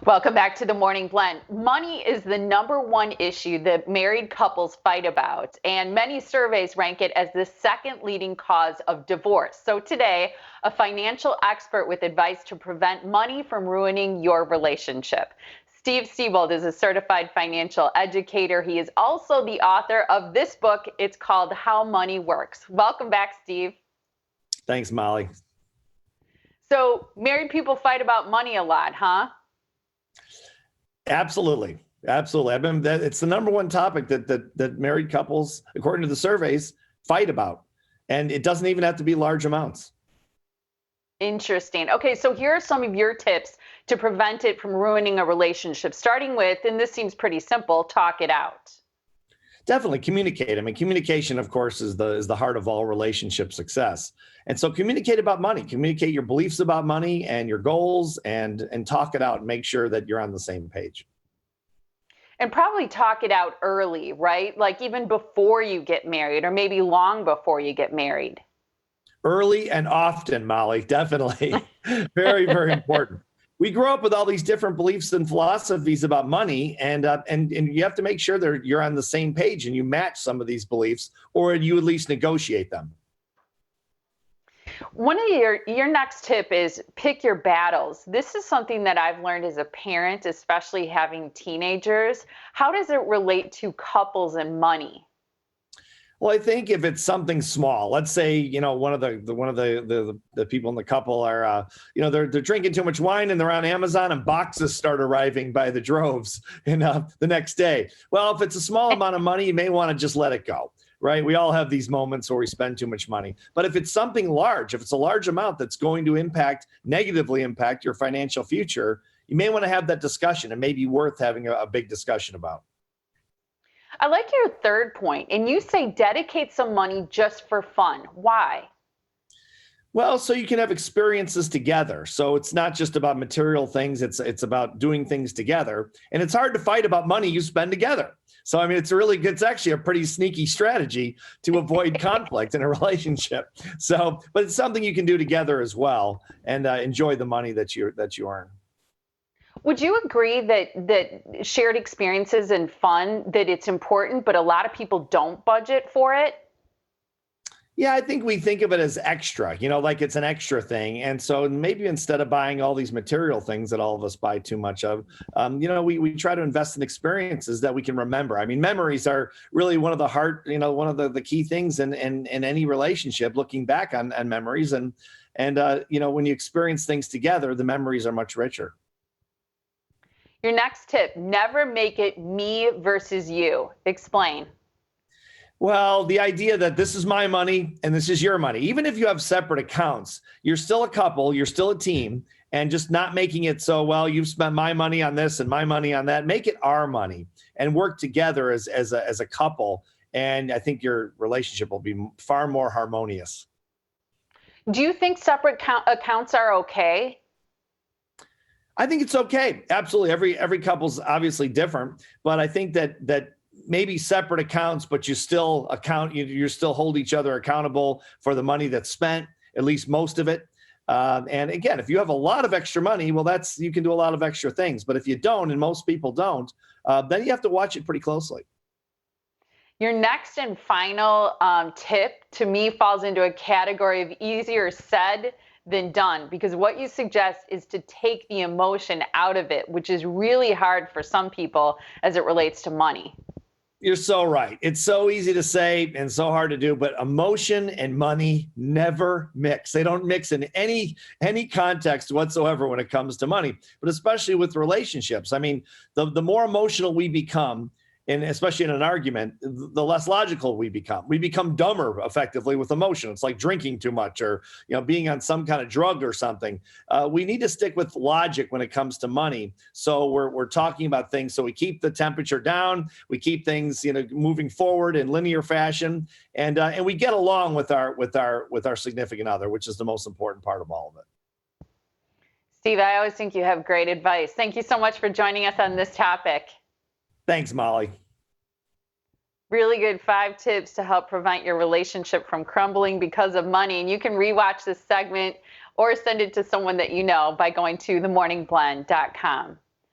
Welcome back to the Morning Blend. Money is the #1 issue that married couples fight about, and many surveys rank it as the second leading cause of divorce. So today, a financial expert with advice to prevent money from ruining your relationship. Steve Siebold is a certified financial educator. He is also the author of this book. It's called How Money Works. Welcome back, Steve. Thanks, Molly. So married people fight about money a lot, huh? Absolutely. Absolutely. It's the #1 topic that married couples, according to the surveys, fight about. And it doesn't even have to be large amounts. Interesting. Okay, so here are some of your tips to prevent it from ruining a relationship, starting with, and this seems pretty simple, talk it out. Definitely communicate. I mean, communication, of course, is the heart of all relationship success. And so communicate about money, communicate your beliefs about money and your goals, and talk it out and make sure that you're on the same page. And probably talk it out early, right? Like even before you get married, or maybe long before you get married. Early and often, Molly, definitely. Very, very important. We grow up with all these different beliefs and philosophies about money, and you have to make sure that you're on the same page and you match some of these beliefs, or you at least negotiate them. One of your next tip is pick your battles. This is something that I've learned as a parent, especially having teenagers. How does it relate to couples and money? Well, I think if it's something small, let's say, one of the people in the couple are, they're drinking too much wine and they're on Amazon and boxes start arriving by the droves the next day. Well, if it's a small amount of money, you may want to just let it go, right? We all have these moments where we spend too much money. But if it's something large, if it's a large amount that's going to negatively impact your financial future, you may want to have that discussion. It may be worth having a big discussion about. I like your third point, and you say dedicate some money just for fun. Why? Well, so you can have experiences together. So it's not just about material things. It's about doing things together. And it's hard to fight about money you spend together. So, I mean, it's actually a pretty sneaky strategy to avoid conflict in a relationship. So, but it's something you can do together as well and enjoy the money that you earn. Would you agree that shared experiences and fun, that it's important, but a lot of people don't budget for it? Yeah, I think we think of it as extra, like it's an extra thing. And so maybe instead of buying all these material things that all of us buy too much of, we try to invest in experiences that we can remember. I mean, memories are really one of the key things in any relationship, looking back on memories. And when you experience things together, the memories are much richer. Your next tip, never make it me versus you. Explain. Well, the idea that this is my money and this is your money, even if you have separate accounts, you're still a couple, you're still a team, and just not making it so, well, you've spent my money on this and my money on that. Make it our money and work together as a couple. And I think your relationship will be far more harmonious. Do you think separate accounts are okay? I think it's okay. Absolutely. Every couple's obviously different, but I think that maybe separate accounts, but you still hold each other accountable for the money that's spent, at least most of it. And again, if you have a lot of extra money, well, you can do a lot of extra things. But if you don't, and most people don't, then you have to watch it pretty closely. Your next and final tip to me falls into a category of easier said than done, because what you suggest is to take the emotion out of it, which is really hard for some people as it relates to money. You're so right. It's so easy to say and so hard to do, but emotion and money never mix. They don't mix in any context whatsoever when it comes to money, but especially with relationships. I mean, the more emotional we become, and especially in an argument, the less logical we become. We become dumber effectively with emotion. It's like drinking too much or being on some kind of drug or something. We need to stick with logic when it comes to money. So we're talking about things. So we keep the temperature down. We keep things moving forward in linear fashion, and we get along with our significant other, which is the most important part of all of it. Steve, I always think you have great advice. Thank you so much for joining us on this topic. Thanks, Molly. Really good 5 tips to help prevent your relationship from crumbling because of money. And you can rewatch this segment or send it to someone that you know by going to themorningblend.com.